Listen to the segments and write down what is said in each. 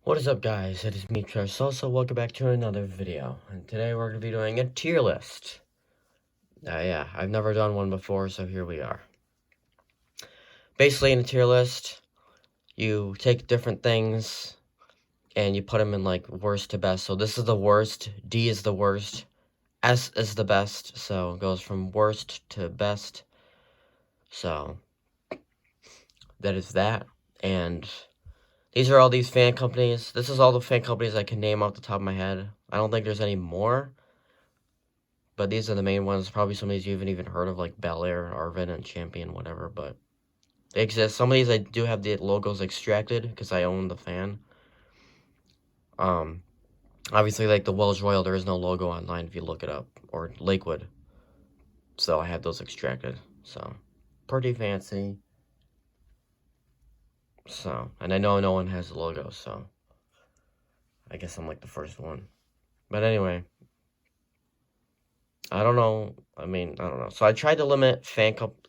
What is up, guys? It is me, Tress. Also, welcome back to another video. And today we're going to be doing a tier list. Yeah, I've never done one before, so here we are. Basically, in a tier list, you take different things and you put them in, like, worst to best. So this is the worst, D is the worst, S is the best, so it goes from worst to best. So, that is that. And these are all these fan companies. This is all the fan companies I can name off the top of my head. I don't think there's any more. But these are the main ones. Probably some of these you haven't even heard of, like Bel Air, Arvin, and Champion, whatever. But they exist. Some of these I do have the logos extracted because I own the fan. Obviously, like the Wells Royal, there is no logo online if you look it up. Or Lakewood. So I have those extracted. So, pretty fancy. So, and I know no one has the logo, so I guess I'm like the first one. But anyway, I don't know. I don't know. So I tried to limit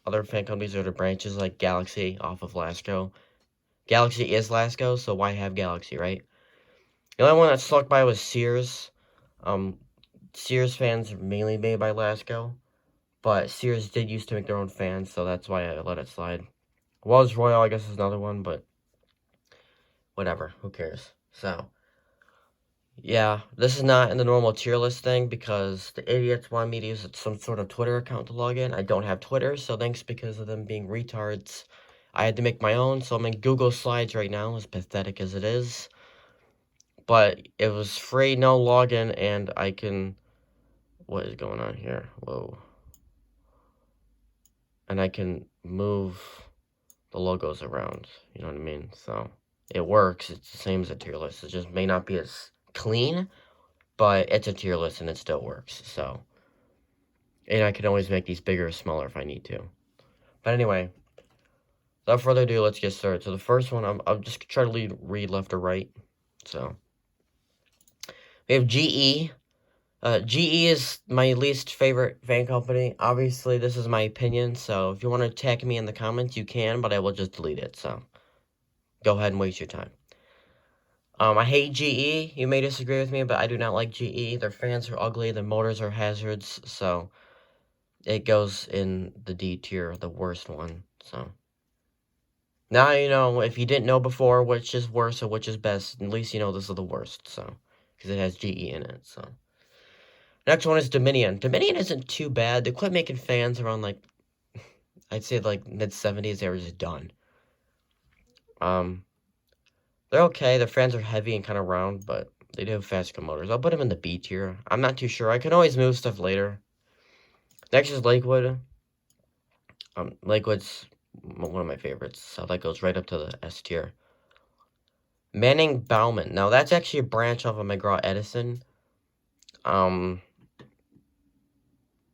other fan companies or their branches like Galaxy off of Lasco. Galaxy is Lasco, so why have Galaxy, right? The only one that stuck by was Sears. Sears fans are mainly made by Lasco, but Sears did used to make their own fans, so that's why I let it slide. Wells Royal, I guess, is another one, but whatever, who cares? So, yeah, this is not in the normal tier list thing because the idiots wanted me to use some sort of Twitter account to log in. I don't have Twitter, so thanks because of them being retards, I had to make my own, so I'm in Google Slides right now, as pathetic as it is. But it was free, no login, and I can... What is going on here? Whoa. And I can move the logos around, you know what I mean? So, it works. It's the same as a tier list. It just may not be as clean, but it's a tier list and it still works, so. And I can always make these bigger or smaller if I need to. But anyway, without further ado, let's get started. So the first one, I'll just try to read left or right. So, we have GE. GE is my least favorite fan company. Obviously, this is my opinion, so if you want to attack me in the comments, you can, but I will just delete it, so go ahead and waste your time. I hate GE. You may disagree with me, but I do not like GE. Their fans are ugly, their motors are hazards, so it goes in the D tier, the worst one, so. Now you know, if you didn't know before which is worse or which is best, at least you know this is the worst, so. Because it has GE in it, so. Next one is Dominion. Dominion isn't too bad. They quit making fans around, like, I'd say, like, mid-70s. They were just done. They're okay. Their fans are heavy and kind of round, but they do have fast motors. I'll put them in the B tier. I'm not too sure. I can always move stuff later. Next is Lakewood. Lakewood's one of my favorites, so that goes right up to the S tier. Manning Bauman. Now, that's actually a branch off of McGraw Edison.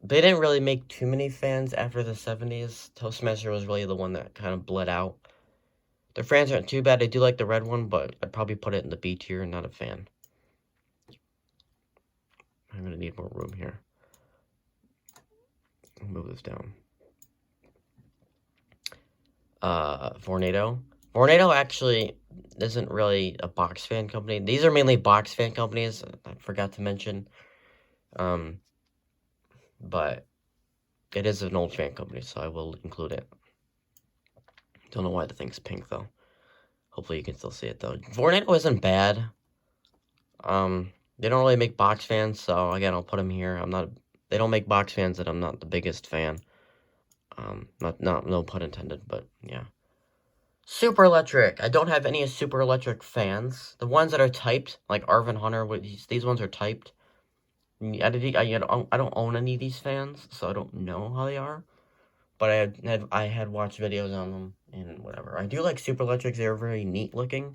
They didn't really make too many fans after the 70s. Toastmaster was really the one that kind of bled out. Their fans aren't too bad. I do like the red one, but I'd probably put it in the B tier, not a fan. I'm going to need more room here. I'll move this down. Vornado. Vornado actually isn't really a box fan company. These are mainly box fan companies, I forgot to mention. But it is an old fan company, so I will include it. Don't know why the thing's pink, though. Hopefully you can still see it, though. Vornado isn't bad. They don't really make box fans, so again, I'll put them here. They don't make box fans that I'm not the biggest fan. No pun intended, but yeah. Super Electric. I don't have any Super Electric fans. The ones that are typed, like Arvin Hunter, these ones are typed. I don't own any of these fans, so I don't know how they are. But I had watched videos on them and whatever. I do like Super Electrics. They're very neat looking.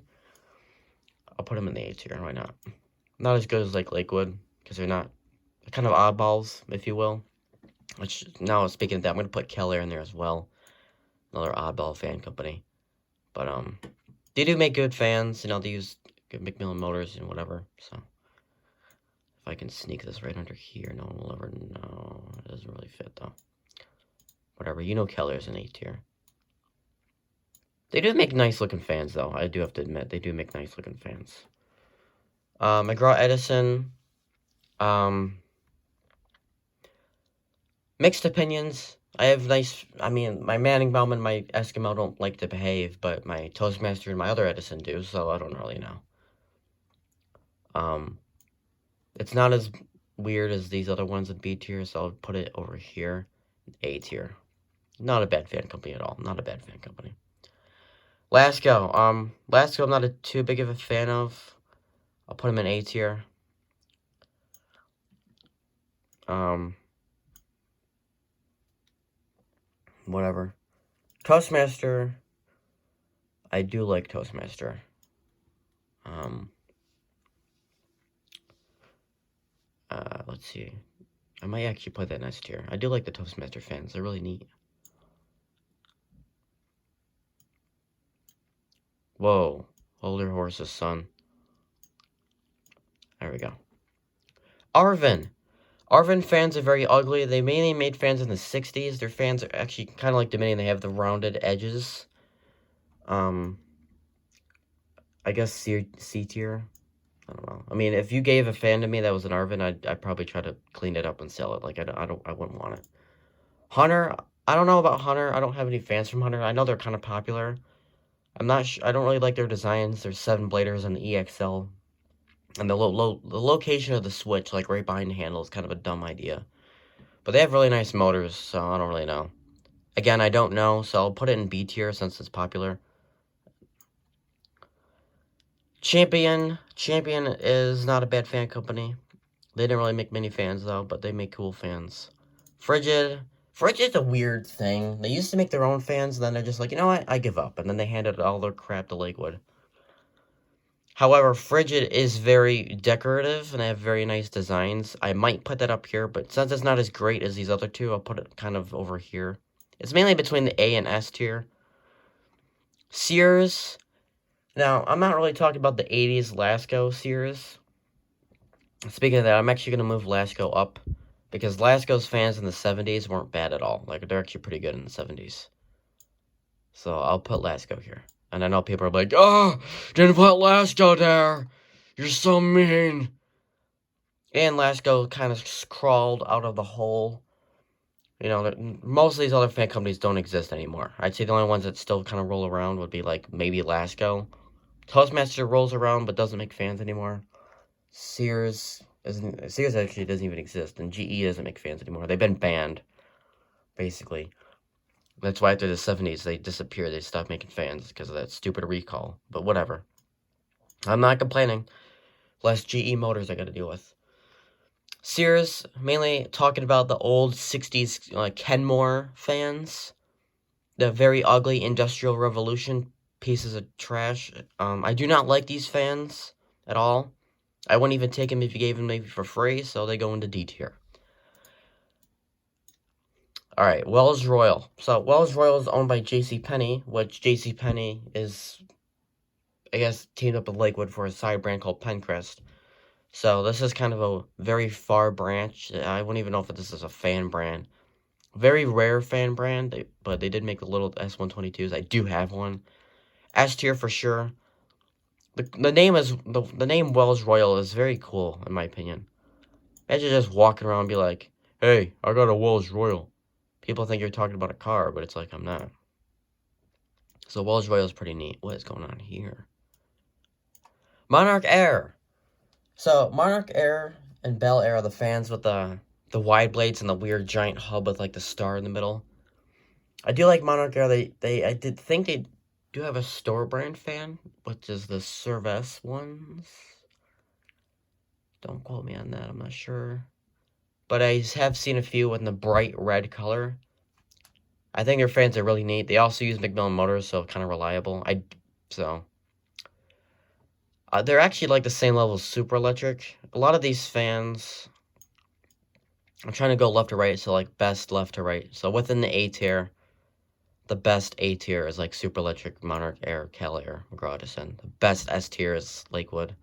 I'll put them in the A tier. Why not? Not as good as like Lakewood because they're kind of oddballs, if you will. Which now speaking of that, I'm gonna put Keller in there as well. Another oddball fan company. But they do make good fans. You know, they use good McMillan motors and whatever. So if I can sneak this right under here, no one will ever know. It doesn't really fit though. Whatever, you know Keller's an A tier. They do make nice looking fans though. I do have to admit, they do make nice looking fans. McGraw Edison, mixed opinions. I have my Manning Baum and my Eskimo don't like to behave, but my Toastmaster and my other Edison do, so I don't really know. It's not as weird as these other ones in B tier, so I'll put it over here, A tier. Not a bad fan company at all. Not a bad fan company. Lasco. Lasco I'm not too big of a fan of. I'll put him in A tier. Whatever. Toastmaster. I do like Toastmaster. Let's see. I might actually put that next tier. I do like the Toastmaster fans. They're really neat. Whoa. Older Horse's son. There we go. Arvin. Arvin fans are very ugly. They mainly made fans in the 60s. Their fans are actually kind of like Dominion. They have the rounded edges. I guess C tier. I don't know. I mean, if you gave a fan to me that was an Arvin, I'd probably try to clean it up and sell it. Like, I wouldn't want it. Hunter, I don't know about Hunter. I don't have any fans from Hunter. I know they're kind of popular. I don't really like their designs. There's 7-bladers and the EXL. And the location of the switch, like right behind the handle, is kind of a dumb idea. But they have really nice motors, so I don't really know. Again, I don't know, so I'll put it in B tier since it's popular. Champion is not a bad fan company. They didn't really make many fans, though, but they make cool fans. Frigid's a weird thing. They used to make their own fans, and then they're just like, you know what, I give up. And then they handed all their crap to Lakewood. However, Frigid is very decorative, and they have very nice designs. I might put that up here, but since it's not as great as these other two, I'll put it kind of over here. It's mainly between the A and S tier. Sears. Now, I'm not really talking about the 80s Lasco Sears. Speaking of that, I'm actually going to move Lasco up, because Lasco's fans in the 70s weren't bad at all. Like, they're actually pretty good in the 70s. So, I'll put Lasco here. And I know people are like, oh, didn't put Lasco there. You're so mean. And Lasco kind of crawled out of the hole. You know, most of these other fan companies don't exist anymore. I'd say the only ones that still kind of roll around would be, like, maybe Lasco. Toastmaster rolls around but doesn't make fans anymore. Sears actually doesn't even exist, and GE doesn't make fans anymore. They've been banned, basically. That's why after the 70s they disappeared. They stopped making fans because of that stupid recall. But whatever. I'm not complaining. Less GE motors I gotta deal with. Sears, mainly talking about the old 60s Kenmore fans. The very ugly Industrial Revolution pieces of trash. I do not like these fans at all. I wouldn't even take them if you gave them maybe for free, so they go into D tier. Alright, Wells Royal. So, Wells Royal is owned by JCPenney, which JCPenney is, I guess, teamed up with Lakewood for a side brand called Pencrest. So, this is kind of a very far branch. I wouldn't even know if this is a fan brand. Very rare fan brand, but they did make the little S122s. I do have one. S tier for sure. The name Wells Royal is very cool, in my opinion. Imagine just walking around and be like, hey, I got a Wells Royal. People think you're talking about a car, but it's like, I'm not. So Wells Royal is pretty neat. What is going on here? Monarch Air. So Monarch Air and Bel Air are the fans with the wide blades and the weird giant hub with like the star in the middle. I do like Monarch Air. I did think they do have a store brand fan, which is the Cervus ones. Don't quote me on that, I'm not sure. But I have seen a few in the bright red color. I think their fans are really neat. They also use Macmillan motors, so kind of reliable. They're actually like the same level as Super Electric. A lot of these fans, I'm trying to go left to right, so like best left to right. So within the A tier, the best A tier is like Super Electric, Monarch Air, Cal Air, McGraw Edison. The best S tier is Lakewood.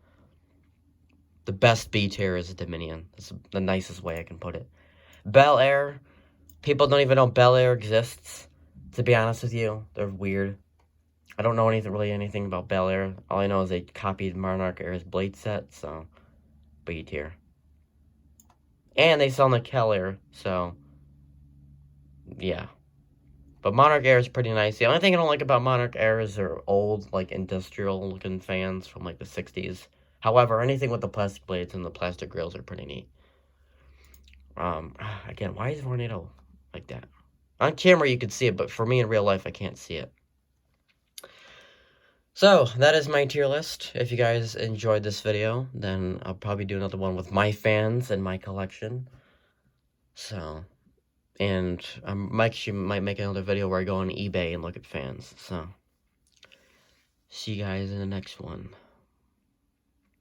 The best B tier is Dominion. That's the nicest way I can put it. Bel Air. People don't even know Bel Air exists, to be honest with you. They're weird. I don't know anything about Bel Air. All I know is they copied Monarch Air's blade set, so B tier. And they sell Nickel Air, so yeah. But Monarch Air is pretty nice. The only thing I don't like about Monarch Air is their old, like, industrial-looking fans from, like, the 60s. However, anything with the plastic blades and the plastic grills are pretty neat. Again, why is Vornado like that? On camera, you can see it, but for me in real life, I can't see it. So, that is my tier list. If you guys enjoyed this video, then I'll probably do another one with my fans and my collection. So... And I might make another video where I go on eBay and look at fans. So, see you guys in the next one.